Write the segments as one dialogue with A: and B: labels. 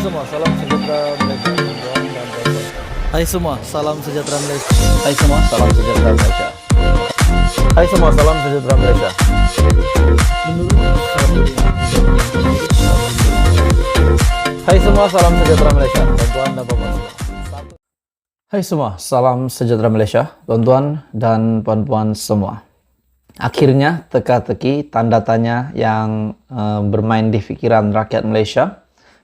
A: semua, salam sejahtera Malaysia. Hai semua, salam sejahtera Malaysia. Hai semua, salam sejahtera Malaysia. Hai semua, salam sejahtera Malaysia. Hai semua, salam sejahtera Malaysia. Tuan-tuan dan puan-puan. Hai semua, salam sejahtera Malaysia. Tuan-tuan dan puan-puan semua. Akhirnya teka-teki tanda tanya yang bermain di pikiran rakyat Malaysia,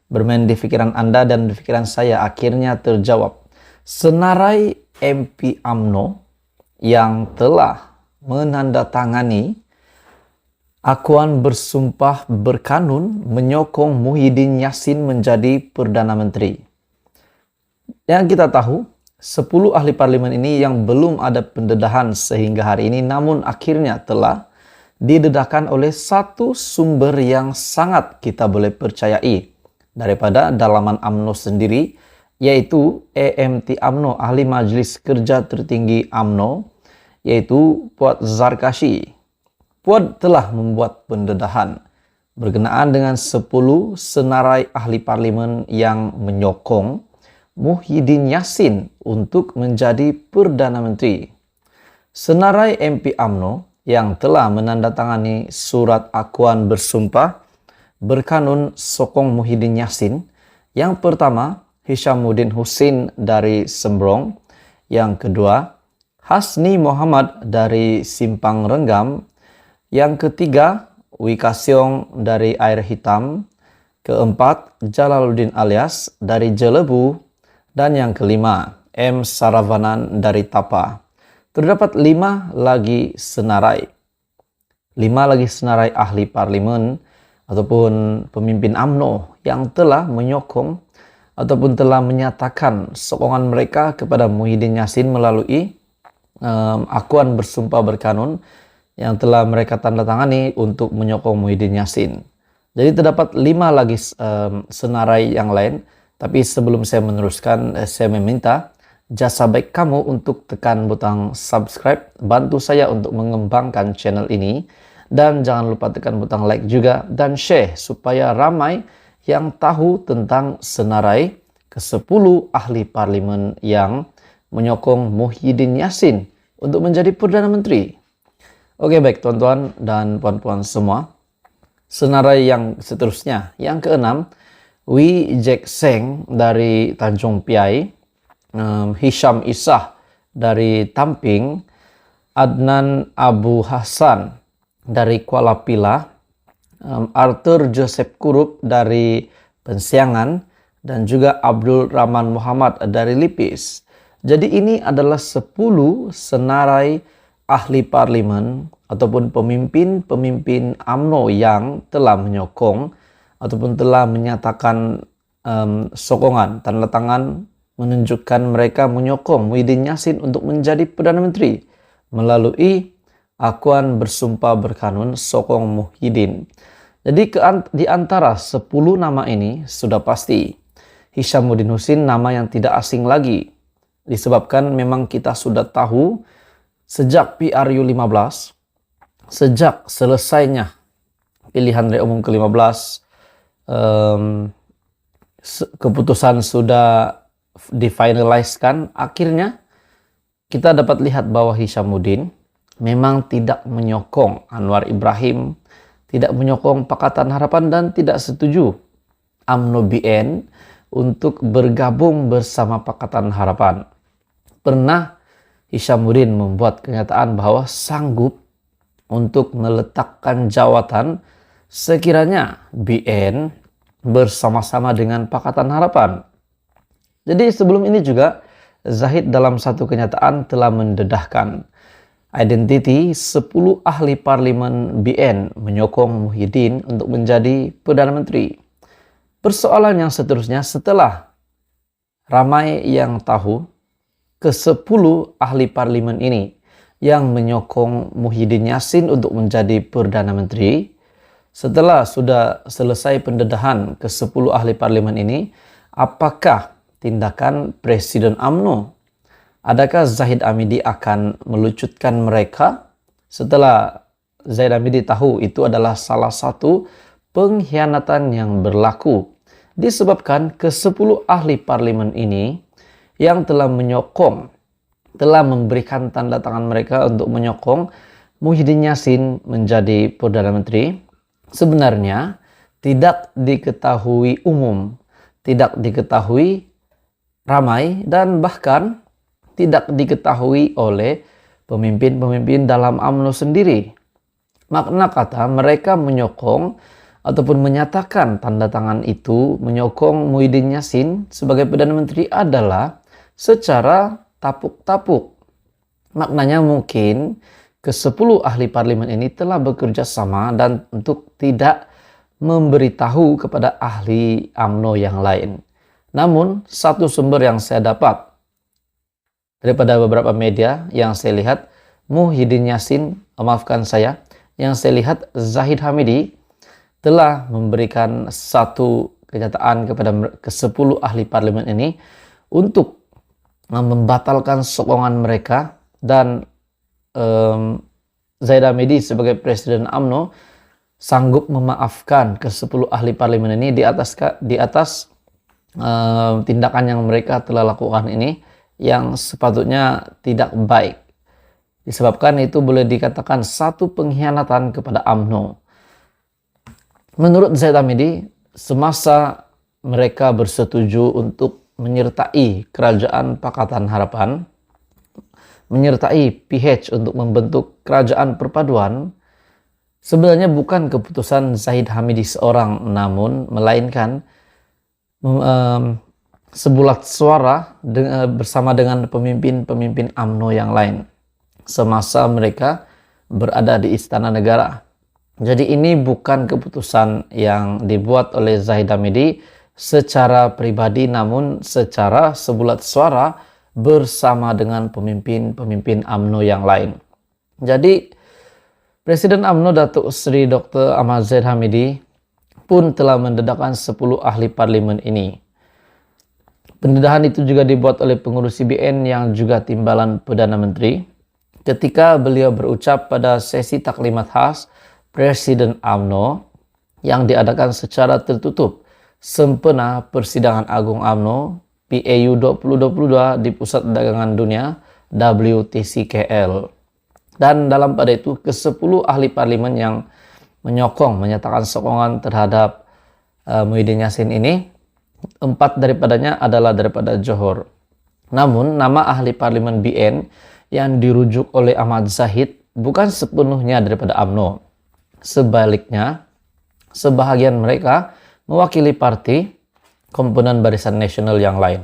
A: bermain di pikiran Anda dan di pikiran saya akhirnya terjawab. Senarai MP UMNO yang telah menandatangani akuan bersumpah berkanun menyokong Muhyiddin Yassin menjadi Perdana Menteri. Yang kita tahu, 10 ahli parlimen ini yang belum ada pendedahan sehingga hari ini, namun akhirnya telah didedahkan oleh satu sumber yang sangat kita boleh percayai daripada dalaman UMNO sendiri, yaitu AMT UMNO, Ahli Majlis Kerja Tertinggi UMNO, yaitu Puan Zarkashi. Puan telah membuat pendedahan berkenaan dengan 10 senarai ahli parlimen yang menyokong Muhyiddin Yassin untuk menjadi Perdana Menteri. Senarai MP UMNO yang telah menandatangani surat akuan bersumpah berkanun sokong Muhyiddin Yassin. Yang pertama, Hishamuddin Hussein dari Sembrong. Yang kedua, Hasni Muhammad dari Simpang Renggam. Yang ketiga, Wika Siong dari Air Hitam. Keempat, Jalaluddin Alias dari Jelebu. Dan yang kelima, M. Saravanan dari Tapa. Terdapat 5 lagi senarai. 5 lagi senarai ahli parlimen ataupun pemimpin UMNO yang telah menyokong ataupun telah menyatakan sokongan mereka kepada Muhyiddin Yassin melalui akuan bersumpah berkanun yang telah mereka tandatangani untuk menyokong Muhyiddin Yassin. Jadi terdapat 5 lagi senarai yang lain. Tapi sebelum saya meneruskan, saya meminta jasa baik kamu untuk tekan butang subscribe, bantu saya untuk mengembangkan channel ini, dan jangan lupa tekan butang like juga dan share supaya ramai yang tahu tentang senarai ke-10 ahli parlimen yang menyokong Muhyiddin Yassin untuk menjadi Perdana Menteri. Oke, baik tuan-tuan dan puan-puan semua. Senarai yang seterusnya, yang keenam, Wee Jack Seng dari Tanjung Piai, Hisham Isah dari Tamping, Adnan Abu Hassan dari Kuala Pilah, Arthur Joseph Kurup dari Pensiangan, dan juga Abdul Rahman Muhammad dari Lipis. Jadi ini adalah 10 senarai ahli parlimen ataupun pemimpin-pemimpin UMNO yang telah menyokong ataupun telah menyatakan sokongan, tanda tangan menunjukkan mereka menyokong Muhyiddin Yassin untuk menjadi Perdana Menteri melalui akuan bersumpah berkanun sokong Muhyiddin. Jadi di antara 10 nama ini sudah pasti Hishamuddin Hussein nama yang tidak asing lagi, disebabkan memang kita sudah tahu sejak PRU 15, sejak selesainya pilihan raya umum ke-15, keputusan sudah difinaliskan, akhirnya kita dapat lihat bahwa Hishamuddin memang tidak menyokong Anwar Ibrahim, tidak menyokong Pakatan Harapan, dan tidak setuju UMNO BN untuk bergabung bersama Pakatan Harapan. Pernah Hishamuddin membuat kenyataan bahwa sanggup untuk meletakkan jawatan sekiranya BN bersama-sama dengan Pakatan Harapan. Jadi sebelum ini juga Zahid dalam satu kenyataan telah mendedahkan identiti 10 ahli parlimen BN menyokong Muhyiddin untuk menjadi Perdana Menteri. Persoalan yang seterusnya, setelah ramai yang tahu ke-10 ahli parlimen ini yang menyokong Muhyiddin Yassin untuk menjadi Perdana Menteri, setelah sudah selesai pendedahan ke-10 ahli parlimen ini, apakah tindakan Presiden UMNO? Adakah Zahid Hamidi akan melucutkan mereka setelah Zahid Hamidi tahu itu adalah salah satu pengkhianatan yang berlaku disebabkan ke-10 ahli parlemen ini yang telah menyokong, telah memberikan tanda tangan mereka untuk menyokong Muhyiddin Yassin menjadi Perdana Menteri, sebenarnya tidak diketahui umum, tidak diketahui ramai, dan bahkan tidak diketahui oleh pemimpin-pemimpin dalam UMNO sendiri. Makna kata mereka menyokong ataupun menyatakan tanda tangan itu menyokong Muhyiddin Yassin sebagai Perdana Menteri adalah secara tapuk-tapuk. Maknanya mungkin ke-10 ahli parlemen ini telah bekerja sama dan untuk tidak memberitahu kepada ahli UMNO yang lain. Namun satu sumber yang saya dapat daripada beberapa media yang saya lihat, Muhyiddin Yassin, yang saya lihat Zahid Hamidi telah memberikan satu kenyataan kepada ke-10 ahli parlemen ini untuk membatalkan sokongan mereka, dan Zahid Hamidi sebagai Presiden UMNO sanggup memaafkan ke-10 ahli parlemen ini di atas tindakan yang mereka telah lakukan ini yang sepatutnya tidak baik. Disebabkan itu boleh dikatakan satu pengkhianatan kepada UMNO. Menurut Zahid Hamidi, semasa mereka bersetuju untuk menyertai Kerajaan Pakatan Harapan, menyertai PH untuk membentuk kerajaan perpaduan, sebenarnya bukan keputusan Zahid Hamidi seorang, namun melainkan sebulat suara bersama dengan pemimpin-pemimpin UMNO yang lain semasa mereka berada di Istana Negara. Jadi ini bukan keputusan yang dibuat oleh Zahid Hamidi secara pribadi, namun secara sebulat suara bersama dengan pemimpin-pemimpin UMNO yang lain. Jadi Presiden UMNO Datuk Seri Dr. Ahmad Zahid Hamidi pun telah mendedahkan 10 ahli parlemen ini. Pendedahan itu juga dibuat oleh pengurus CBN yang juga timbalan Perdana Menteri ketika beliau berucap pada sesi taklimat khas Presiden UMNO yang diadakan secara tertutup sempena Persidangan Agung UMNO PAU 2022 di Pusat Dagangan Dunia WTC KL. Dan dalam pada itu ke-10 ahli parlemen yang menyatakan sokongan terhadap Muhyiddin Yassin ini, 4 daripadanya adalah daripada Johor. Namun nama ahli parlemen BN yang dirujuk oleh Ahmad Zahid bukan sepenuhnya daripada UMNO. Sebaliknya, sebahagian mereka mewakili parti komponen Barisan Nasional yang lain.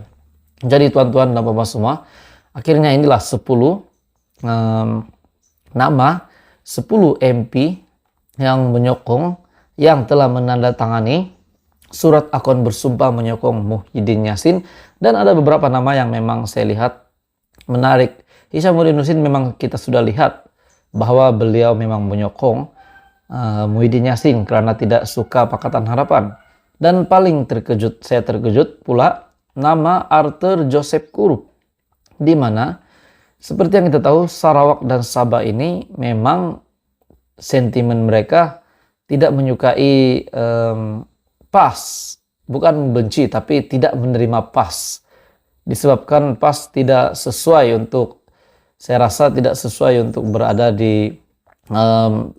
A: Jadi tuan-tuan dan bapak semua, akhirnya inilah 10 nama 10 MP yang menyokong, yang telah menandatangani surat akun bersumpah menyokong Muhyiddin Yassin, dan ada beberapa nama yang memang saya lihat menarik. Hishamuddin Nursin memang kita sudah lihat bahwa beliau memang menyokong Muhyiddin Yassin karena tidak suka Pakatan Harapan. Dan paling saya terkejut pula nama Arthur Joseph Kurup, di mana seperti yang kita tahu Sarawak dan Sabah ini memang sentimen mereka tidak menyukai PAS, bukan membenci tapi tidak menerima PAS, disebabkan PAS tidak sesuai untuk, saya rasa tidak sesuai untuk berada di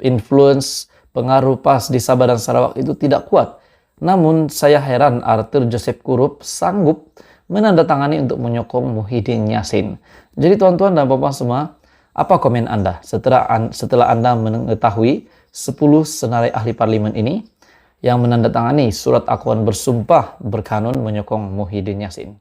A: influence pengaruh PAS di Sabah dan Sarawak itu tidak kuat. Namun saya heran Arthur Joseph Kurup sanggup menandatangani untuk menyokong Muhyiddin Yassin. Jadi tuan-tuan dan bapak semua, apa komen Anda setelah Anda mengetahui 10 senarai ahli parlemen ini yang menandatangani surat akuan bersumpah berkanun menyokong Muhyiddin Yassin?